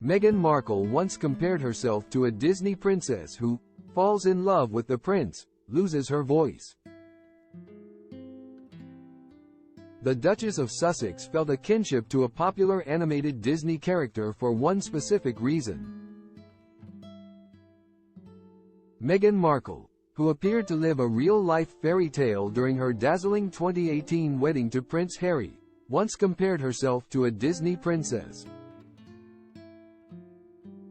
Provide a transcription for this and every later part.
Meghan Markle once compared herself to a Disney princess who falls in love with the prince, loses her voice. The Duchess of Sussex felt a kinship to a popular animated Disney character for one specific reason. Meghan Markle, who appeared to live a real-life fairy tale during her dazzling 2018 wedding to Prince Harry, once compared herself to a Disney princess.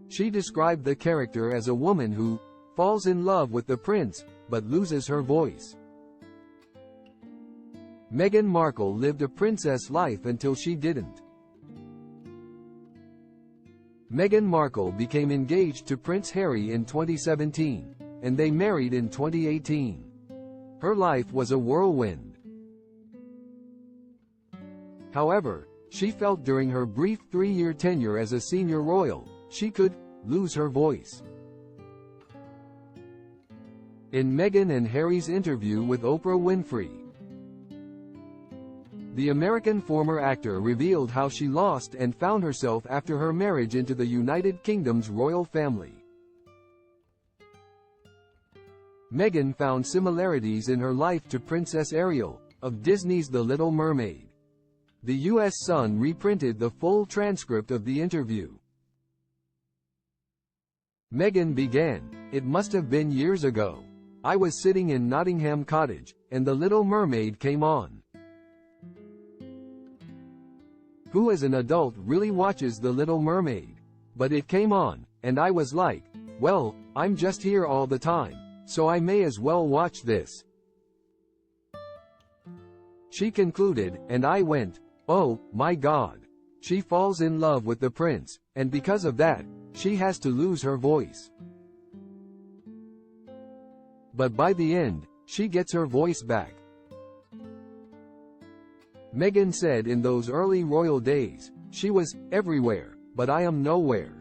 She described the character as a woman who falls in love with the prince, but loses her voice. Meghan Markle lived a princess life until she didn't. Meghan Markle became engaged to Prince Harry in 2017, and they married in 2018. Her life was a whirlwind. However, she felt during her brief 3-year tenure as a senior royal, she could lose her voice. In Meghan and Harry's interview with Oprah Winfrey, the American former actor revealed how she lost and found herself after her marriage into the United Kingdom's royal family. Meghan found similarities in her life to Princess Ariel, of Disney's The Little Mermaid. The U.S. Sun reprinted the full transcript of the interview. Meghan began, "It must have been years ago. I was sitting in Nottingham Cottage, and The Little Mermaid came on. Who as an adult really watches The Little Mermaid? But it came on, and I was like, well, I'm just here all the time, so I may as well watch this." She concluded, and I went, oh, my God. She falls in love with the prince, and because of that, she has to lose her voice. But by the end, she gets her voice back. Meghan said in those early royal days, she was everywhere, but I am nowhere.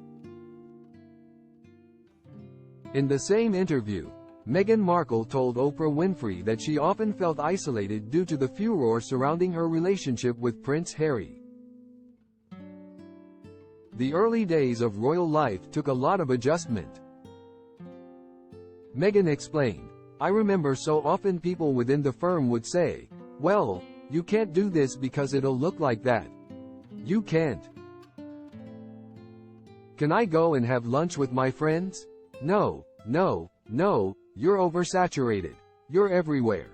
In the same interview, Meghan Markle told Oprah Winfrey that she often felt isolated due to the furor surrounding her relationship with Prince Harry. The early days of royal life took a lot of adjustment. Meghan explained, I remember so often people within the firm would say, well, you can't do this because it'll look like that. You can't. Can I go and have lunch with my friends? No, no, no, you're oversaturated. You're everywhere.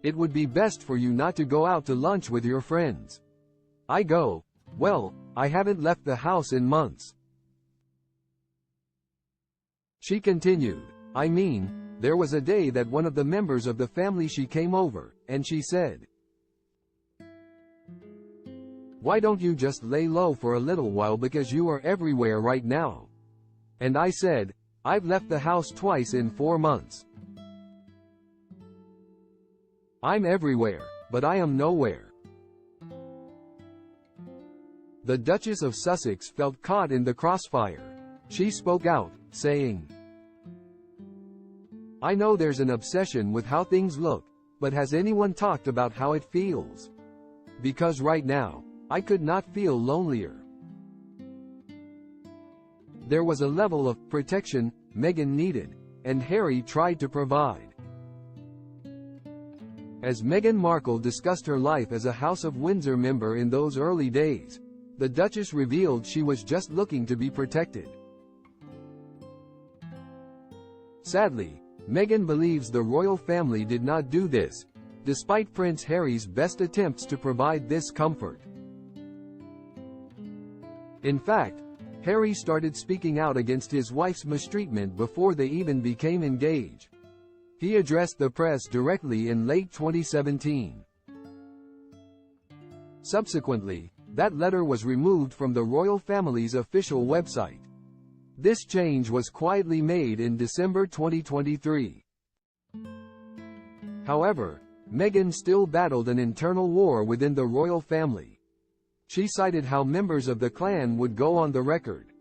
It would be best for you not to go out to lunch with your friends. I go, well, I haven't left the house in months. She continued, I mean, there was a day that one of the members of the family she came over, and she said, why don't you just lay low for a little while because you are everywhere right now? And I said, I've left the house twice in 4 months. I'm everywhere, but I am nowhere. The Duchess of Sussex felt caught in the crossfire. She spoke out, saying, I know there's an obsession with how things look, but has anyone talked about how it feels? Because right now, I could not feel lonelier. There was a level of protection Meghan needed, and Harry tried to provide. As Meghan Markle discussed her life as a House of Windsor member in those early days, the Duchess revealed she was just looking to be protected. Sadly, Meghan believes the royal family did not do this, despite Prince Harry's best attempts to provide this comfort. In fact, Harry started speaking out against his wife's mistreatment before they even became engaged. He addressed the press directly in late 2017. Subsequently, that letter was removed from the royal family's official website. This change was quietly made in December 2023. However, Meghan still battled an internal war within the royal family. She cited how members of the clan would go on the record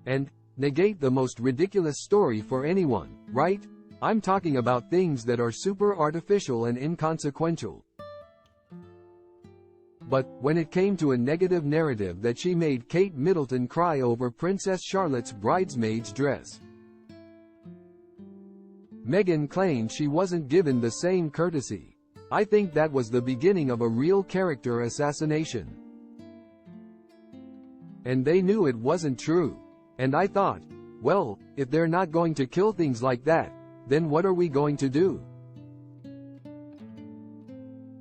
and negate the most ridiculous story for anyone, right? I'm talking about things that are super artificial and inconsequential. But, when it came to a negative narrative that she made Kate Middleton cry over Princess Charlotte's bridesmaid's dress, Meghan claimed she wasn't given the same courtesy. I think that was the beginning of a real character assassination. And they knew it wasn't true. And I thought, well, if they're not going to kill things like that, then what are we going to do?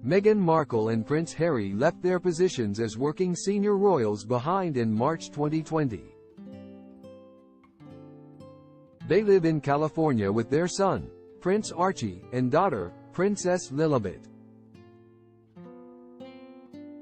Meghan Markle and Prince Harry left their positions as working senior royals behind in March 2020. They live in California with their son, Prince Archie, and daughter, Princess Lilibet.